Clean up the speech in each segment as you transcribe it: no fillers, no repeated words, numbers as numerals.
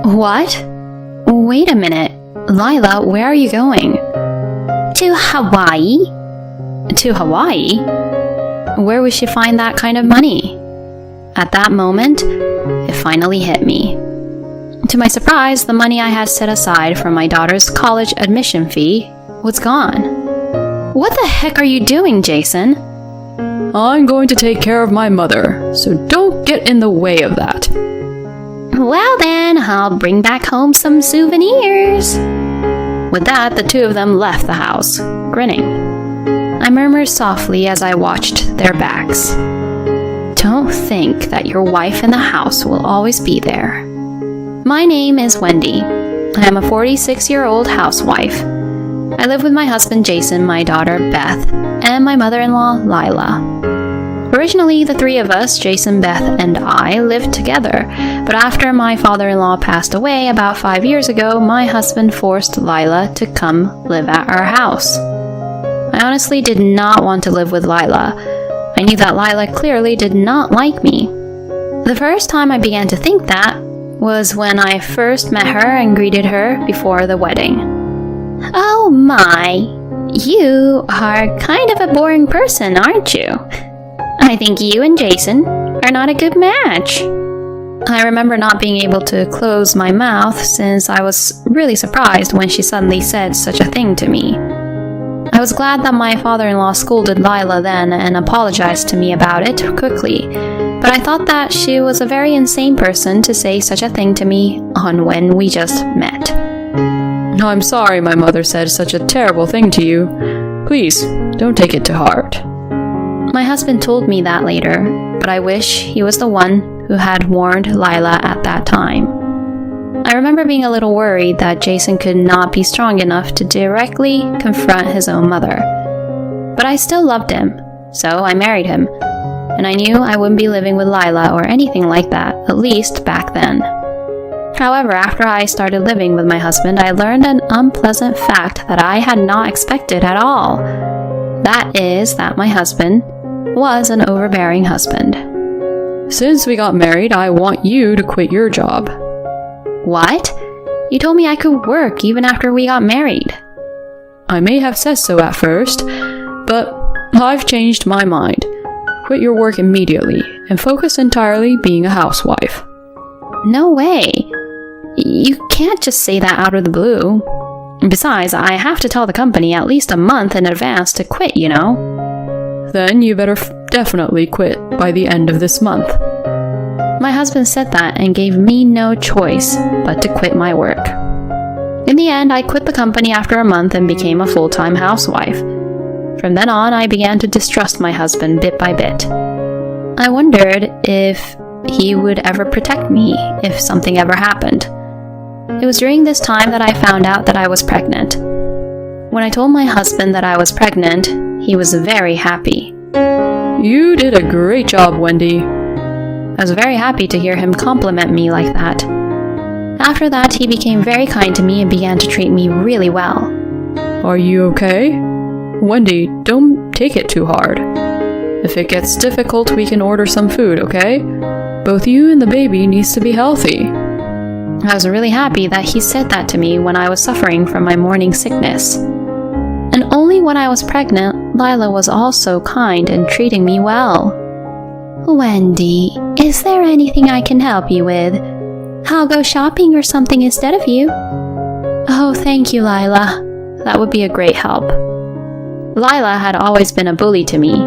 What? Wait a minute. Lila, where are you going? To Hawaii. To Hawaii? Where would she find that kind of money? At that moment, it finally hit me. To my surprise, the money I had set aside for my daughter's college admission fee was gone. What the heck are you doing, Jason? I'm going to take care of my mother, so don't get in the way of that. Well then, I'll bring back home some souvenirs. With that, the two of them left the house, grinning. I murmured softly as I watched their backs. Don't think that your wife in the house will always be there. My name is Wendy. I am a 46-year-old housewife. I live with my husband Jason, my daughter Beth, and my mother-in-law Lila. Originally, the three of us, Jason, Beth, and I, lived together, but after my father-in-law passed away about 5 years ago, my husband forced Lila to come live at our house. I honestly did not want to live with Lila. I knew that Lila clearly did not like me. The first time I began to think that was when I first met her and greeted her before the wedding. Oh my, you are kind of a boring person, aren't you? I think you and Jason are not a good match. I remember not being able to close my mouth since I was really surprised when she suddenly said such a thing to me. I was glad that my father-in-law scolded Lila then and apologized to me about it quickly, but I thought that she was a very insane person to say such a thing to me on when we just met. I'm sorry my mother said such a terrible thing to you. Please, don't take it to heart. My husband told me that later, but I wish he was the one who had warned Lila at that time. I remember being a little worried that Jason could not be strong enough to directly confront his own mother. But I still loved him, so I married him, and I knew I wouldn't be living with Lila or anything like that, at least back then. However, after I started living with my husband, I learned an unpleasant fact that I had not expected at all. That is that my husband was an overbearing husband. Since we got married, I want you to quit your job. What? You told me I could work even after we got married. I may have said so at first, but I've changed my mind. Quit your work immediately and focus entirely being a housewife. No way. You can't just say that out of the blue. Besides, I have to tell the company at least a month in advance to quit, you know. Then you better definitely quit by the end of this month. My husband said that and gave me no choice but to quit my work. In the end, I quit the company after a month and became a full-time housewife. From then on, I began to distrust my husband bit by bit. I wondered if he would ever protect me if something ever happened. It was during this time that I found out that I was pregnant. When I told my husband that I was pregnant, he was very happy. You did a great job, Wendy. I was very happy to hear him compliment me like that. After that, he became very kind to me and began to treat me really well. Are you okay? Wendy, don't take it too hard. If it gets difficult, we can order some food, okay? Both you and the baby needs to be healthy. I was really happy that he said that to me when I was suffering from my morning sickness. And only when I was pregnant, Lila was also kind and treating me well. Wendy, is there anything I can help you with? I'll go shopping or something instead of you. Oh, thank you, Lila. That would be a great help. Lila had always been a bully to me.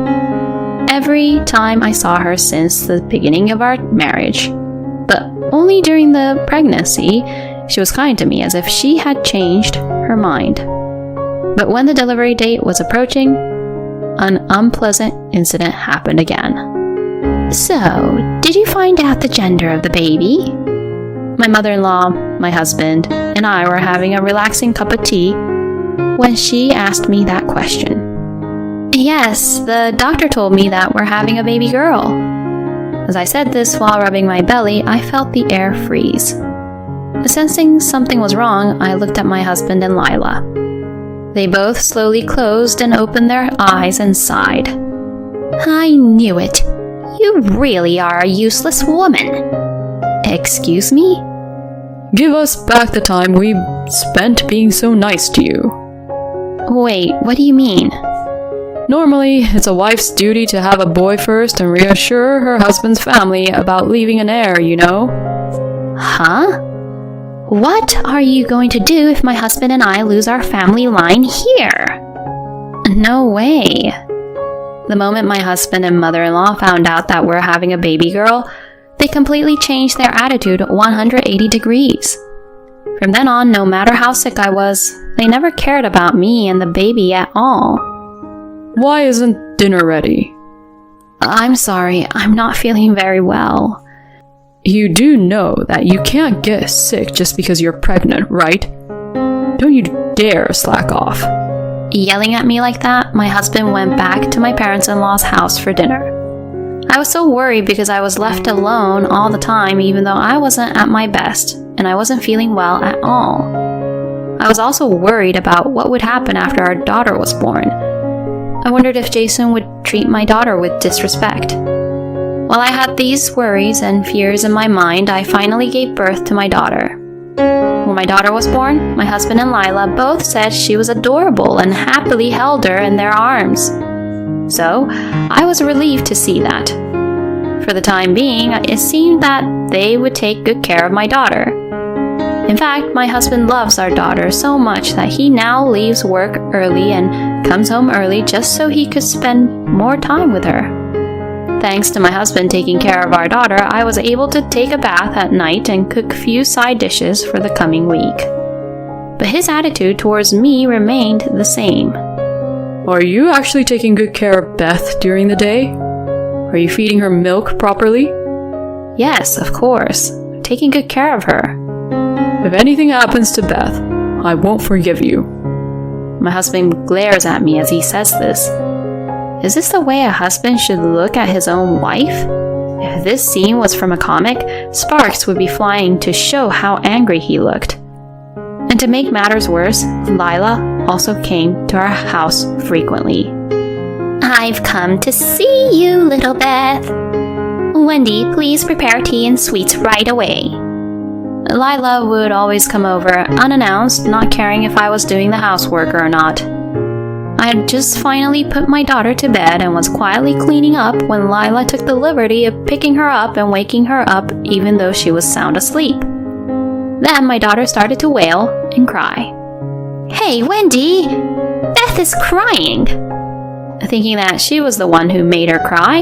Every time I saw her since the beginning of our marriage. But only during the pregnancy, she was kind to me as if she had changed her mind. But when the delivery date was approaching, an unpleasant incident happened again. So, did you find out the gender of the baby? My mother-in-law, my husband, and I were having a relaxing cup of tea when she asked me that question. Yes, the doctor told me that we're having a baby girl. As I said this while rubbing my belly, I felt the air freeze. Sensing something was wrong, I looked at my husband and Lila. They both slowly closed and opened their eyes and sighed. I knew it. You really are a useless woman. Excuse me? Give us back the time we spent being so nice to you. Wait, what do you mean? Normally, it's a wife's duty to have a boy first and reassure her husband's family about leaving an heir, you know? Huh? What are you going to do if my husband and I lose our family line here? No way. The moment my husband and mother-in-law found out that we're having a baby girl, they completely changed their attitude 180 degrees. From then on, no matter how sick I was, they never cared about me and the baby at all. Why isn't dinner ready? I'm sorry, I'm not feeling very well. You do know that you can't get sick just because you're pregnant, right? Don't you dare slack off. Yelling at me like that, my husband went back to my parents-in-law's house for dinner. I was so worried because I was left alone all the time even though I wasn't at my best and I wasn't feeling well at all. I was also worried about what would happen after our daughter was born. I wondered if Jason would treat my daughter with disrespect. While I had these worries and fears in my mind, I finally gave birth to my daughter. When my daughter was born, my husband and Lila both said she was adorable and happily held her in their arms. So, I was relieved to see that. For the time being, it seemed that they would take good care of my daughter. In fact, my husband loves our daughter so much that he now leaves work early and comes home early just so he could spend more time with her. Thanks to my husband taking care of our daughter, I was able to take a bath at night and cook a few side dishes for the coming week. But his attitude towards me remained the same. Are you actually taking good care of Beth during the day? Are you feeding her milk properly? Yes, of course. Taking good care of her. If anything happens to Beth, I won't forgive you. My husband glares at me as he says this. Is this the way a husband should look at his own wife? If this scene was from a comic, sparks would be flying to show how angry he looked. And to make matters worse, Lila also came to our house frequently. I've come to see you, little Beth. Wendy, please prepare tea and sweets right away. Lila would always come over unannounced, not caring if I was doing the housework or not. I had just finally put my daughter to bed and was quietly cleaning up when Lila took the liberty of picking her up and waking her up even though she was sound asleep. Then my daughter started to wail and cry. Hey, Wendy! Beth is crying! Thinking that she was the one who made her cry,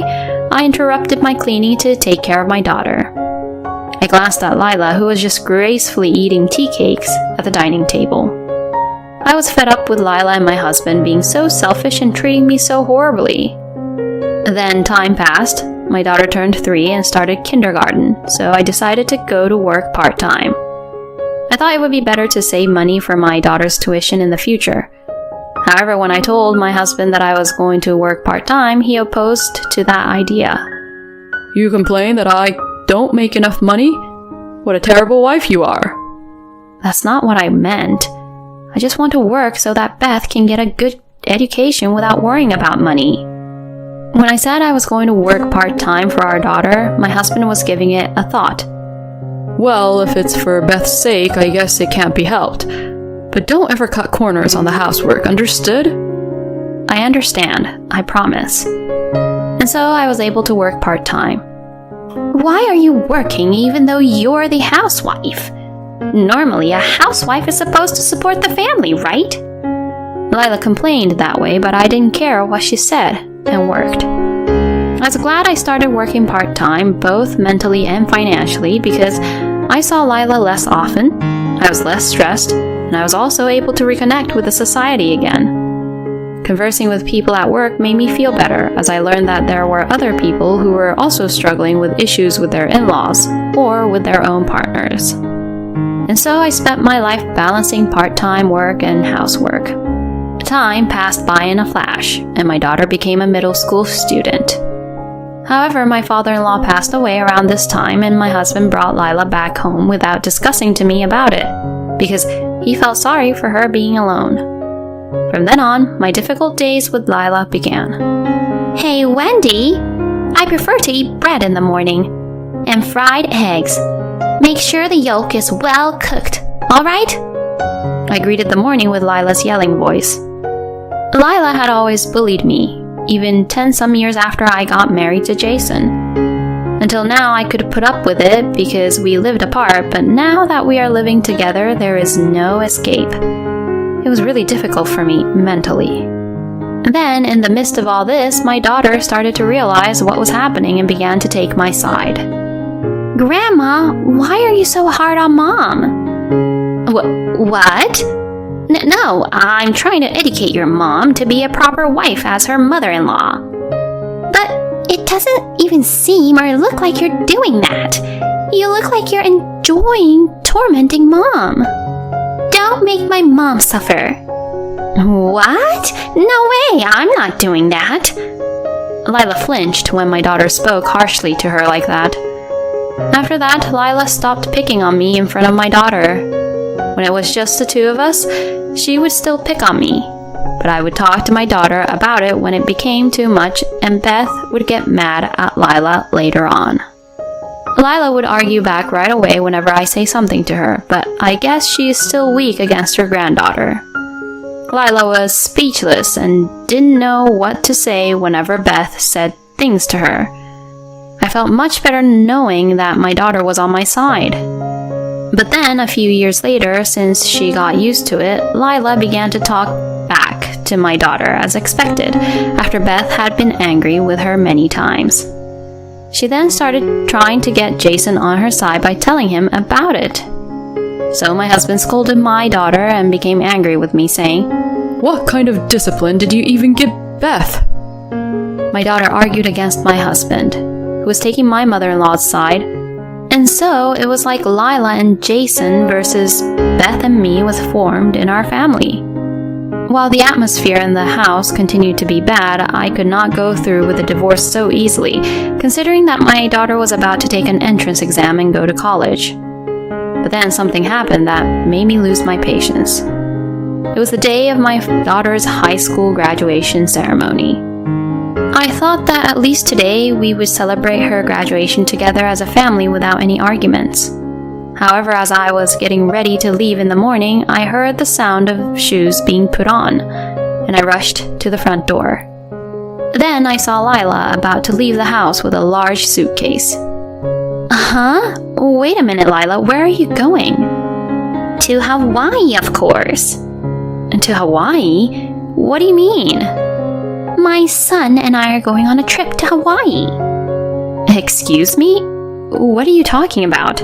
I interrupted my cleaning to take care of my daughter. I glanced at Lila, who was just gracefully eating tea cakes at the dining table. I was fed up with Lila and my husband being so selfish and treating me so horribly. Then time passed. My daughter turned 3 and started kindergarten, so I decided to go to work part-time. I thought it would be better to save money for my daughter's tuition in the future. However, when I told my husband that I was going to work part-time, he opposed to that idea. You complain that I don't make enough money? What a terrible wife you are. That's not what I meant. I just want to work so that Beth can get a good education without worrying about money. When I said I was going to work part-time for our daughter, my husband was giving it a thought. Well, if it's for Beth's sake, I guess it can't be helped. But don't ever cut corners on the housework, understood? I understand, I promise. And so I was able to work part-time. Why are you working even though you're the housewife? Normally, a housewife is supposed to support the family, right? Lila complained that way, but I didn't care what she said, and worked. I was glad I started working part-time, both mentally and financially, because I saw Lila less often, I was less stressed, and I was also able to reconnect with the society again. Conversing with people at work made me feel better, as I learned that there were other people who were also struggling with issues with their in-laws, or with their own partners. And so I spent my life balancing part-time work and housework. Time passed by in a flash, and my daughter became a middle school student. However, my father-in-law passed away around this time, and my husband brought Lila back home without discussing to me about it, because he felt sorry for her being alone. From then on, my difficult days with Lila began. Hey, Wendy! I prefer to eat bread in the morning, and fried eggs. Make sure the yolk is well cooked, alright? I greeted the morning with Lila's yelling voice. Lila had always bullied me, even 10-some years after I got married to Jason. Until now, I could put up with it because we lived apart, but now that we are living together, there is no escape. It was really difficult for me mentally. Then, in the midst of all this, my daughter started to realize what was happening and began to take my side. Grandma, why are you so hard on Mom? What? No, I'm trying to educate your mom to be a proper wife as her mother-in-law. But it doesn't even seem or look like you're doing that. You look like you're enjoying tormenting Mom. Don't make my mom suffer. What? No way, I'm not doing that. Lila flinched when my daughter spoke harshly to her like that. After that, Lila stopped picking on me in front of my daughter. When it was just the two of us, she would still pick on me, but I would talk to my daughter about it when it became too much, and Beth would get mad at Lila later on. Lila would argue back right away whenever I say something to her, but I guess she is still weak against her granddaughter. Lila was speechless and didn't know what to say whenever Beth said things to her. I felt much better knowing that my daughter was on my side. But then, a few years later, since she got used to it, Lila began to talk back to my daughter as expected, after Beth had been angry with her many times. She then started trying to get Jason on her side by telling him about it. So my husband scolded my daughter and became angry with me, saying, "What kind of discipline did you even give Beth?" My daughter argued against my husband, who was taking my mother-in-law's side, and so it was like Lila and Jason versus Beth and me was formed in our family. While the atmosphere in the house continued to be bad, I could not go through with a divorce so easily, considering that my daughter was about to take an entrance exam and go to college. But then something happened that made me lose my patience. It was the day of my daughter's high school graduation ceremony. I thought that at least today we would celebrate her graduation together as a family without any arguments. However, as I was getting ready to leave in the morning, I heard the sound of shoes being put on, and I rushed to the front door. Then I saw Lila about to leave the house with a large suitcase. Huh? Wait a minute, Lila, where are you going? To Hawaii, of course. To Hawaii? What do you mean? My son and I are going on a trip to Hawaii. Excuse me? What are you talking about?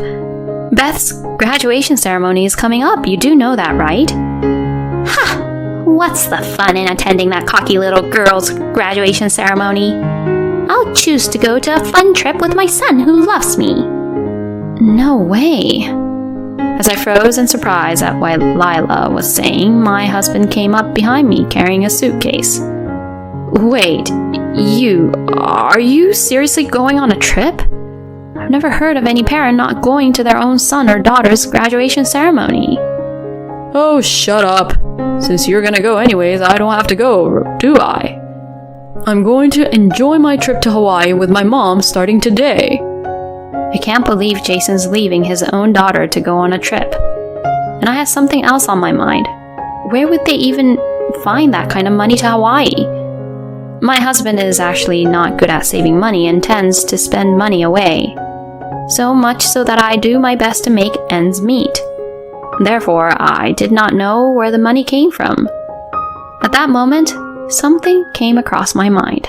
Beth's graduation ceremony is coming up. You do know that, right? Ha! What's the fun in attending that cocky little girl's graduation ceremony? I'll choose to go to a fun trip with my son who loves me. No way. As I froze in surprise at what Lila was saying, my husband came up behind me carrying a suitcase. Wait, are you seriously going on a trip? I've never heard of any parent not going to their own son or daughter's graduation ceremony. Oh, shut up. Since you're gonna go anyways, I don't have to go, do I? I'm going to enjoy my trip to Hawaii with my mom starting today. I can't believe Jason's leaving his own daughter to go on a trip. And I have something else on my mind. Where would they even find that kind of money to Hawaii? My husband is actually not good at saving money and tends to spend money away. So much so that I do my best to make ends meet. Therefore, I did not know where the money came from. At that moment, something came across my mind.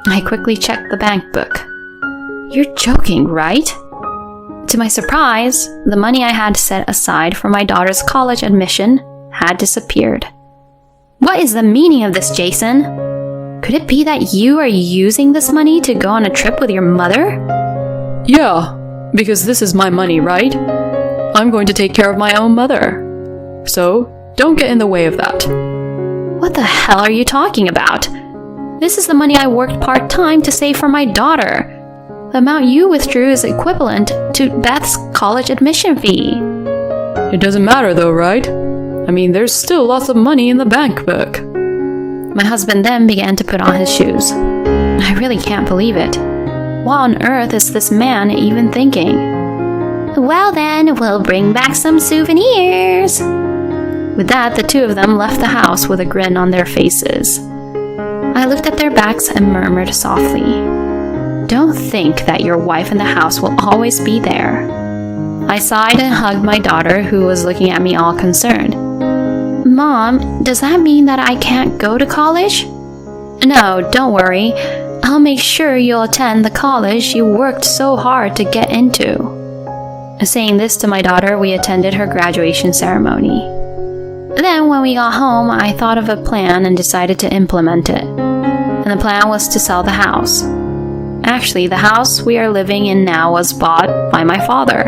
I quickly checked the bank book. You're joking, right? To my surprise, the money I had set aside for my daughter's college admission had disappeared. What is the meaning of this, Jason? Could it be that you are using this money to go on a trip with your mother? Yeah, because this is my money, right? I'm going to take care of my own mother. So, don't get in the way of that. What the hell are you talking about? This is the money I worked part-time to save for my daughter. The amount you withdrew is equivalent to Beth's college admission fee. It doesn't matter though, right? I mean, there's still lots of money in the bank book. My husband then began to put on his shoes. I really can't believe it. What on earth is this man even thinking? Well then, we'll bring back some souvenirs. With that, the two of them left the house with a grin on their faces. I looked at their backs and murmured softly, "Don't think that your wife in the house will always be there." I sighed and hugged my daughter, who was looking at me all concerned. Mom, does that mean that I can't go to college? No, don't worry. I'll make sure you'll attend the college you worked so hard to get into. Saying this to my daughter, we attended her graduation ceremony. Then when we got home, I thought of a plan and decided to implement it. And the plan was to sell the house. Actually, the house we are living in now was bought by my father.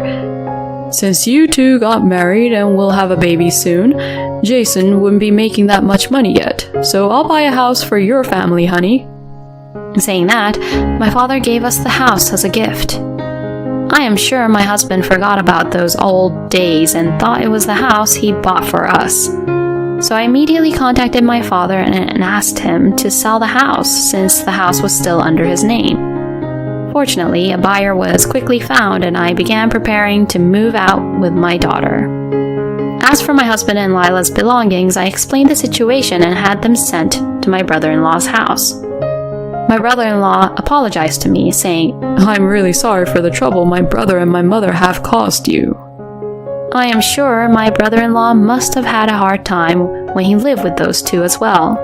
Since you two got married and will have a baby soon, Jason wouldn't be making that much money yet, so I'll buy a house for your family, honey. Saying that, my father gave us the house as a gift. I am sure my husband forgot about those old days and thought it was the house he bought for us. So I immediately contacted my father and asked him to sell the house since the house was still under his name. Fortunately, a buyer was quickly found and I began preparing to move out with my daughter. As for my husband and Lila's belongings, I explained the situation and had them sent to my brother-in-law's house. My brother-in-law apologized to me, saying, "I'm really sorry for the trouble my brother and my mother have caused you." I am sure my brother-in-law must have had a hard time when he lived with those two as well.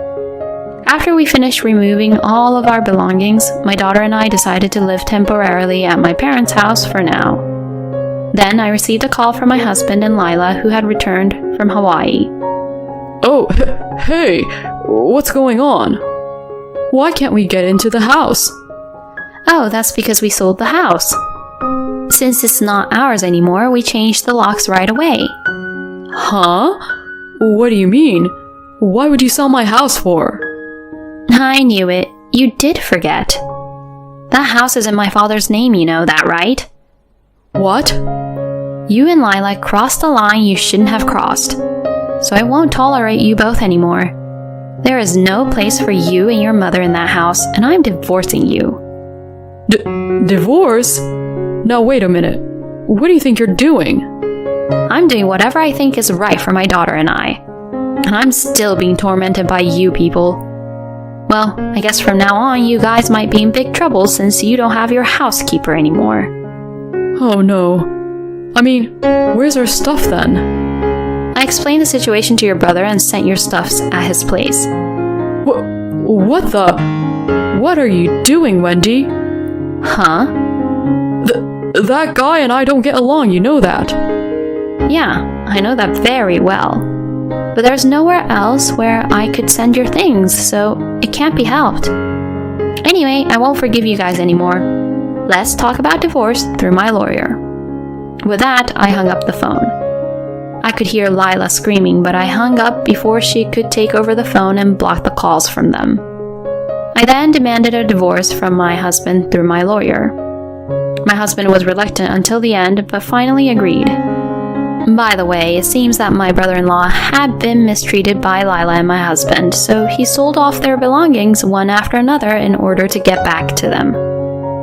After we finished removing all of our belongings, my daughter and I decided to live temporarily at my parents' house for now. Then I received a call from my husband and Lila, who had returned from Hawaii. "Oh, hey, what's going on? Why can't we get into the house?" "Oh, that's because we sold the house. Since it's not ours anymore, we changed the locks right away." "Huh? What do you mean? Why would you sell my house for?" "I knew it. You did forget. That house is in my father's name, you know that, right?" "What?" "You and Lila crossed a line you shouldn't have crossed. So I won't tolerate you both anymore. There is no place for you and your mother in that house, and I'm divorcing you." Divorce? Now wait a minute. What do you think you're doing? "I'm doing whatever I think is right for my daughter and I. And I'm still being tormented by you people. Well, I guess from now on you guys might be in big trouble since you don't have your housekeeper anymore." Oh no. I mean, where's our stuff then? "I explained the situation to your brother and sent your stuffs at his place." What the? What are you doing, Wendy? "Huh?" That guy and I don't get along, you know that. "Yeah, I know that very well. But there's nowhere else where I could send your things, so it can't be helped. Anyway, I won't forgive you guys anymore. Let's talk about divorce through my lawyer." With that, I hung up the phone. I could hear Lila screaming, but I hung up before she could take over the phone and block the calls from them. I then demanded a divorce from my husband through my lawyer. My husband was reluctant until the end, but finally agreed. By the way, it seems that my brother-in-law had been mistreated by Lila and my husband, so he sold off their belongings one after another in order to get back to them.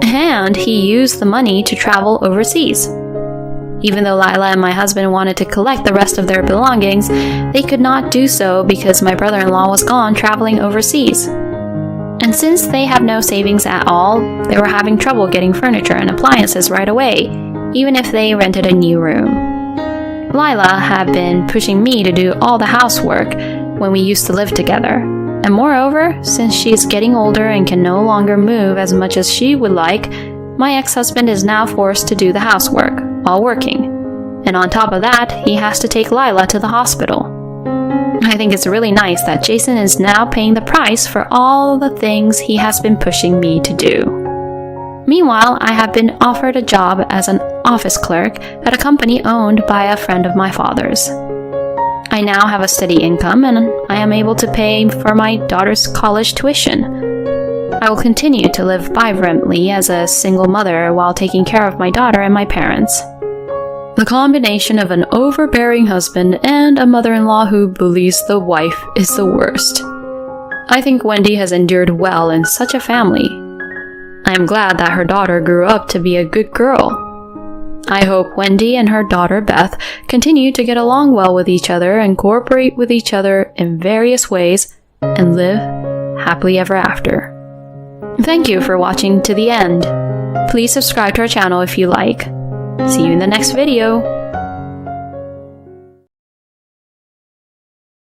And he used the money to travel overseas. Even though Lila and my husband wanted to collect the rest of their belongings, they could not do so because my brother-in-law was gone traveling overseas. And since they have no savings at all, they were having trouble getting furniture and appliances right away, even if they rented a new room. Lila had been pushing me to do all the housework when we used to live together. And moreover, since she is getting older and can no longer move as much as she would like, my ex-husband is now forced to do the housework while working. And on top of that, he has to take Lila to the hospital. I think it's really nice that Jason is now paying the price for all the things he has been pushing me to do. Meanwhile, I have been offered a job as an office clerk at a company owned by a friend of my father's. I now have a steady income and I am able to pay for my daughter's college tuition. I will continue to live vibrantly as a single mother while taking care of my daughter and my parents. The combination of an overbearing husband and a mother-in-law who believes the wife is the worst. I think Wendy has endured well in such a family. I am glad that her daughter grew up to be a good girl. I hope Wendy and her daughter Beth continue to get along well with each other and cooperate with each other in various ways and live happily ever after. Thank you for watching to the end. Please subscribe to our channel if you like. See you in the next video.